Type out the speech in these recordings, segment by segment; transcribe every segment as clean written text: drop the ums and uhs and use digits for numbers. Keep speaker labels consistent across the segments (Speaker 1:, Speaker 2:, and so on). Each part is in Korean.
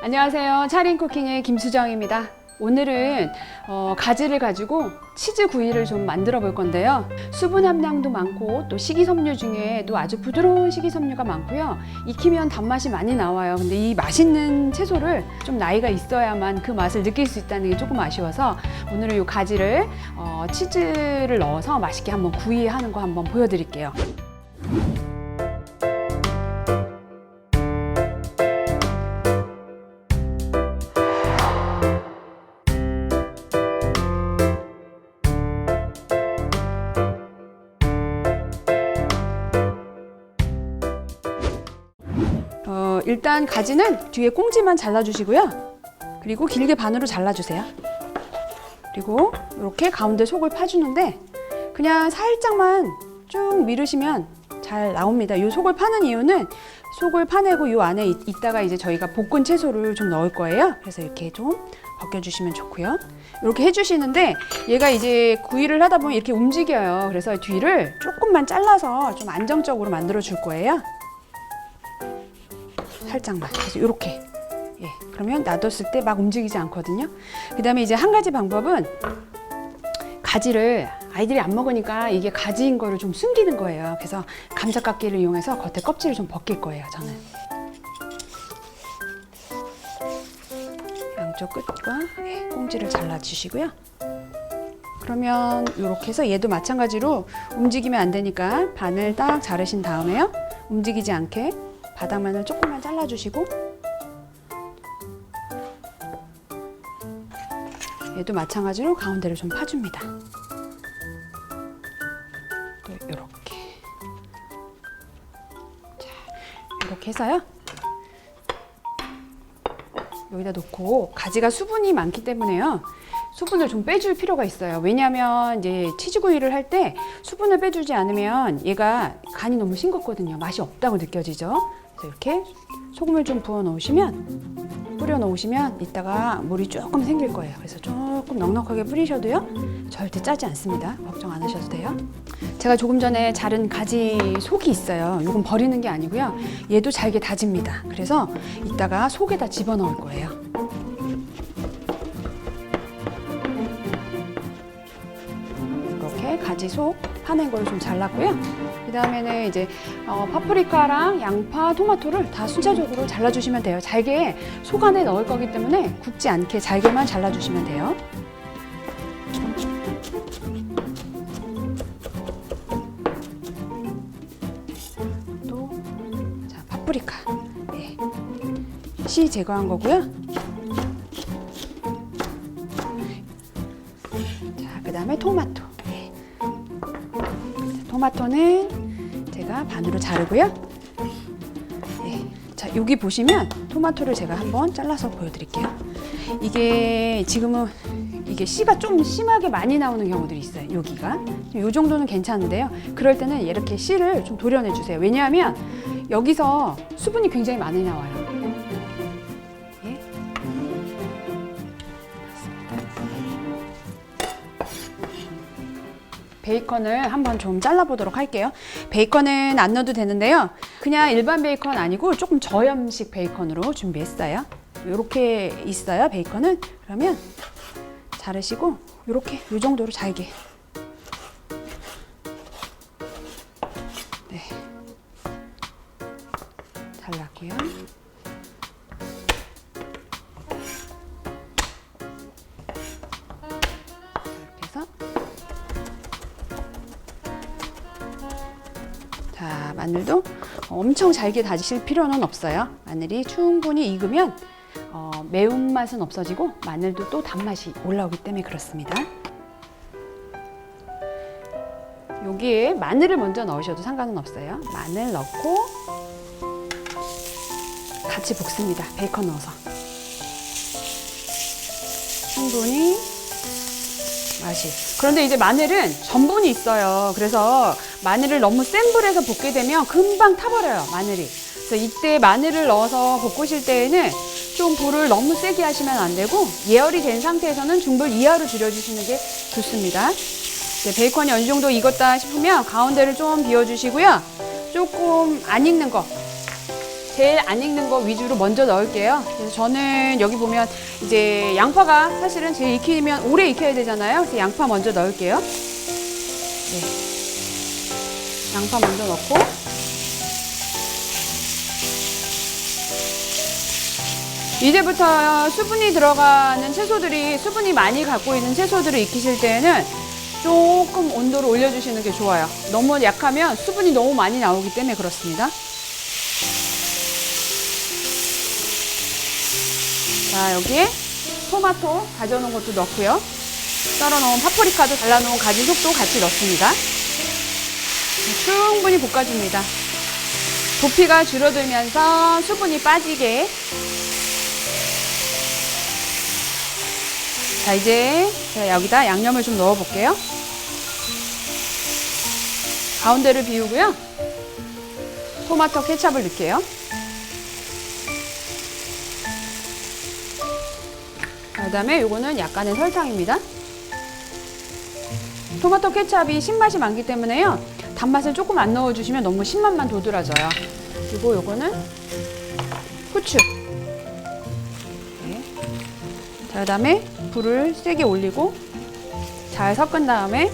Speaker 1: 안녕하세요. 차린쿠킹의 김수정입니다. 오늘은 가지를 가지고 치즈 구이를 좀 만들어 볼 건데요. 수분 함량도 많고 또 식이섬유 중에도 아주 부드러운 식이섬유가 많고요. 익히면 단맛이 많이 나와요. 근데 이 맛있는 채소를 좀 나이가 있어야만 그 맛을 느낄 수 있다는 게 조금 아쉬워서 오늘은 이 가지를 치즈를 넣어서 맛있게 한번 구이하는 거 한번 보여드릴게요. 일단 가지는 뒤에 꽁지만 잘라주시고요. 그리고 길게 반으로 잘라주세요. 그리고 이렇게 가운데 속을 파주는데 그냥 살짝만 쭉 밀으시면 잘 나옵니다. 이 속을 파는 이유는 속을 파내고 이 안에 있다가 이제 저희가 볶은 채소를 좀 넣을 거예요. 그래서 이렇게 좀 벗겨주시면 좋고요. 이렇게 해주시는데 얘가 이제 구이를 하다 보면 이렇게 움직여요. 그래서 뒤를 조금만 잘라서 좀 안정적으로 만들어 줄 거예요. 살짝만. 그래서 이렇게. 예, 그러면 놔뒀을 때 막 움직이지 않거든요. 그 다음에 이제 한 가지 방법은 가지를 아이들이 안 먹으니까 이게 가지인 거를 좀 숨기는 거예요. 그래서 감자깎이를 이용해서 겉에 껍질을 좀 벗길 거예요, 저는. 양쪽 끝과 꽁지를 잘라주시고요. 그러면 이렇게 해서 얘도 마찬가지로 움직이면 안 되니까 반을 딱 자르신 다음에요. 움직이지 않게 바닥면을 조금만 잘라주시고 얘도 마찬가지로 가운데를 좀 파줍니다. 또 이렇게. 자, 이렇게 해서요. 여기다 놓고 가지가 수분이 많기 때문에요. 수분을 좀 빼줄 필요가 있어요. 왜냐하면 이제 치즈구이를 할 때 수분을 빼주지 않으면 얘가 간이 너무 싱겁거든요. 맛이 없다고 느껴지죠. 그래서 이렇게 소금을 좀 부어 놓으시면 뿌려 놓으시면 이따가 물이 조금 생길 거예요. 그래서 조금 넉넉하게 뿌리셔도요. 절대 짜지 않습니다. 걱정 안 하셔도 돼요. 제가 조금 전에 자른 가지 속이 있어요. 이건 버리는 게 아니고요. 얘도 잘게 다집니다. 그래서 이따가 속에다 집어넣을 거예요. 이렇게 가지 속 파낸 걸 좀 잘랐고요. 그 다음에는 이제 파프리카랑 양파, 토마토를 다 순차적으로 잘라주시면 돼요. 잘게 속 안에 넣을 거기 때문에 굽지 않게 잘게만 잘라주시면 돼요. 또 자, 파프리카 네. 씨 제거한 거고요. 자, 그 다음에 토마토. 토마토는 제가 반으로 자르고요. 네. 자, 여기 보시면 토마토를 제가 한번 잘라서 보여드릴게요. 이게 지금은 이게 씨가 좀 심하게 많이 나오는 경우들이 있어요. 여기가. 이 정도는 괜찮은데요. 그럴 때는 이렇게 씨를 좀 도려내 주세요. 왜냐하면 여기서 수분이 굉장히 많이 나와요. 베이컨을 한번 좀 잘라보도록 할게요. 베이컨은 안 넣어도 되는데요. 그냥 일반 베이컨 아니고 조금 저염식 베이컨으로 준비했어요. 이렇게 있어요, 베이컨은. 그러면 자르시고 이렇게 이 정도로 잘게. 네. 잘랐고요. 자, 마늘도 엄청 잘게 다지실 필요는 없어요. 마늘이 충분히 익으면 매운맛은 없어지고 마늘도 또 단맛이 올라오기 때문에 그렇습니다. 여기에 마늘을 먼저 넣으셔도 상관은 없어요. 마늘 넣고 같이 볶습니다. 베이컨 넣어서. 충분히 맛이. 그런데 이제 마늘은 전분이 있어요. 그래서 마늘을 너무 센 불에서 볶게 되면 금방 타버려요, 마늘이. 그래서 이때 마늘을 넣어서 볶으실 때에는 좀 불을 너무 세게 하시면 안 되고 예열이 된 상태에서는 중불 이하로 줄여주시는 게 좋습니다. 이제 베이컨이 어느 정도 익었다 싶으면 가운데를 좀 비워주시고요. 조금 안 익는 거 제일 안 익는 거 위주로 먼저 넣을게요. 그래서 저는 여기 보면 이제 양파가 사실은 제일 익히면 오래 익혀야 되잖아요. 그래서 양파 먼저 넣을게요. 네. 양파 먼저 넣고 이제부터 수분이 들어가는 채소들이 수분이 많이 갖고 있는 채소들을 익히실 때는 조금 온도를 올려주시는 게 좋아요. 너무 약하면 수분이 너무 많이 나오기 때문에 그렇습니다. 자, 여기에 토마토 다져놓은 것도 넣고요. 썰어놓은 파프리카도 잘라놓은 가지속도 같이 넣습니다. 충분히 볶아줍니다. 부피가 줄어들면서 수분이 빠지게. 자, 이제 제가 여기다 양념을 좀 넣어볼게요. 가운데를 비우고요. 토마토 케찹을 넣을게요. 그다음에 이거는 약간의 설탕입니다. 토마토 케찹이 신맛이 많기 때문에요. 단맛을 조금 안 넣어주시면 너무 신맛만 도드라져요. 그리고 요거는 후추. 네. 자, 그다음에 불을 세게 올리고 잘 섞은 다음에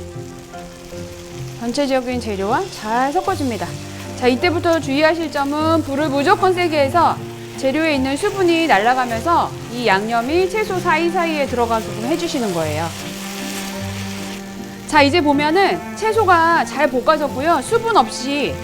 Speaker 1: 전체적인 재료와 잘 섞어줍니다. 자, 이때부터 주의하실 점은 불을 무조건 세게 해서 재료에 있는 수분이 날아가면서 이 양념이 채소 사이사이에 들어가게끔 해주시는 거예요. 자, 이제 보면은 채소가 잘 볶아졌고요. 수분 없이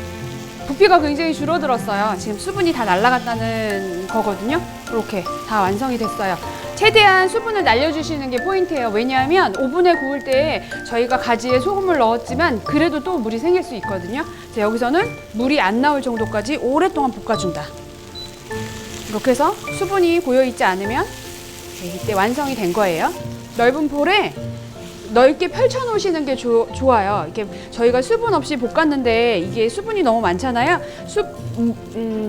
Speaker 1: 부피가 굉장히 줄어들었어요. 지금 수분이 다 날아갔다는 거거든요. 이렇게 다 완성이 됐어요. 최대한 수분을 날려주시는 게 포인트예요. 왜냐하면 오븐에 구울 때 저희가 가지에 소금을 넣었지만 그래도 또 물이 생길 수 있거든요. 자, 여기서는 물이 안 나올 정도까지 오랫동안 볶아준다. 이렇게 해서 수분이 고여있지 않으면 이때 완성이 된 거예요. 넓은 볼에 넓게 펼쳐 놓으시는 게 좋아요. 이렇게 저희가 수분 없이 볶았는데 이게 수분이 너무 많잖아요.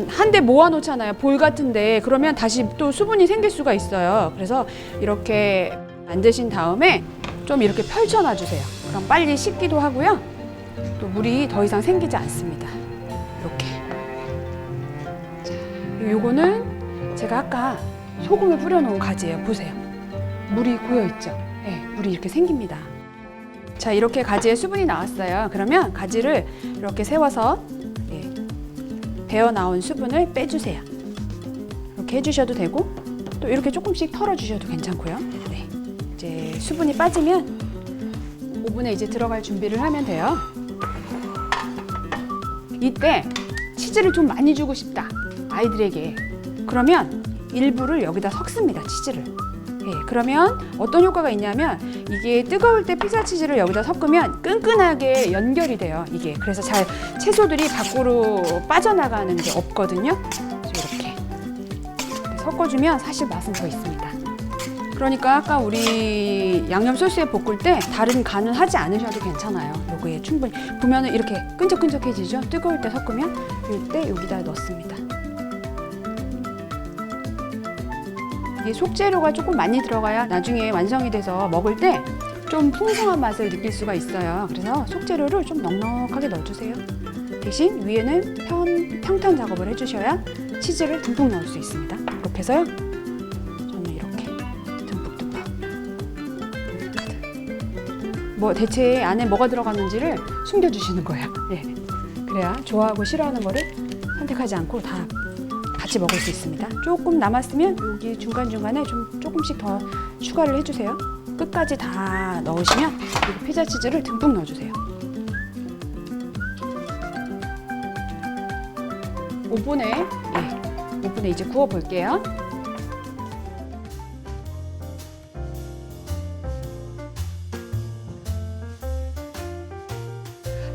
Speaker 1: 한데 모아 놓잖아요. 볼 같은데 그러면 다시 또 수분이 생길 수가 있어요. 그래서 이렇게 만드신 다음에 좀 이렇게 펼쳐 놔주세요. 그럼 빨리 식기도 하고요. 또 물이 더 이상 생기지 않습니다. 이렇게. 자, 요거는 제가 아까 소금을 뿌려 놓은 가지예요. 보세요. 물이 고여 있죠. 네, 물이 이렇게 생깁니다. 자, 이렇게 가지에 수분이 나왔어요. 그러면 가지를 이렇게 세워서 배어 나온 수분을 빼주세요. 이렇게 해주셔도 되고 또 이렇게 조금씩 털어주셔도 괜찮고요. 네, 이제 수분이 빠지면 오븐에 이제 들어갈 준비를 하면 돼요. 이때 치즈를 좀 많이 주고 싶다, 아이들에게. 그러면 일부를 여기다 섞습니다, 치즈를. 예, 그러면 어떤 효과가 있냐면 이게 뜨거울 때 피자 치즈를 여기다 섞으면 끈끈하게 연결이 돼요. 이게 그래서 잘 채소들이 밖으로 빠져나가는 게 없거든요. 그래서 이렇게 섞어주면 사실 맛은 더 있습니다. 그러니까 아까 우리 양념 소스에 볶을 때 다른 간은 하지 않으셔도 괜찮아요. 요거에 충분히 보면은 이렇게 끈적끈적해지죠. 뜨거울 때 섞으면 이때 여기다 넣습니다. 이 속재료가 조금 많이 들어가야 나중에 완성이 돼서 먹을 때 좀 풍성한 맛을 느낄 수가 있어요. 그래서 속재료를 좀 넉넉하게 넣어주세요. 대신 위에는 평탄 작업을 해주셔야 치즈를 듬뿍 넣을 수 있습니다. 이렇게 해서요. 저는 이렇게 듬뿍듬뿍. 뭐 대체 안에 뭐가 들어갔는지를 숨겨주시는 거예요. 네. 그래야 좋아하고 싫어하는 거를 선택하지 않고 다 같이 먹을 수 있습니다. 조금 남았으면 여기 중간중간에 조금씩 더 추가를 해주세요. 끝까지 다 넣으시면 그리고 피자 치즈를 듬뿍 넣어주세요. 오븐에 이제 구워 볼게요.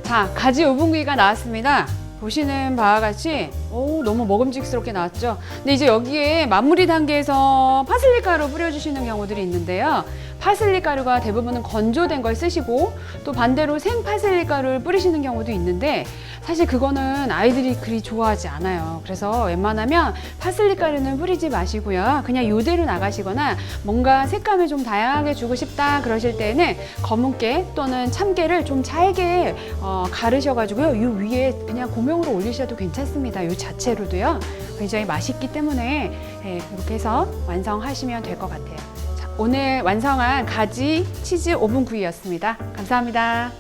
Speaker 1: 자, 가지 오븐구이가 나왔습니다. 보시는 바와 같이 너무 먹음직스럽게 나왔죠. 근데 이제 여기에 마무리 단계에서 파슬리 가루 뿌려주시는 경우들이 있는데요. 파슬리 가루가 대부분은 건조된 걸 쓰시고 또 반대로 생 파슬리 가루를 뿌리시는 경우도 있는데 사실 그거는 아이들이 그리 좋아하지 않아요. 그래서 웬만하면 파슬리 가루는 뿌리지 마시고요. 그냥 이대로 나가시거나 뭔가 색감을 좀 다양하게 주고 싶다 그러실 때는 검은깨 또는 참깨를 좀 잘게 가르셔가지고요. 이 위에 그냥 고명으로 올리셔도 괜찮습니다. 이 자체로도요. 굉장히 맛있기 때문에 그렇게 해서 완성하시면 될 것 같아요. 자, 오늘 완성한 가지 치즈 오븐 구이였습니다. 감사합니다.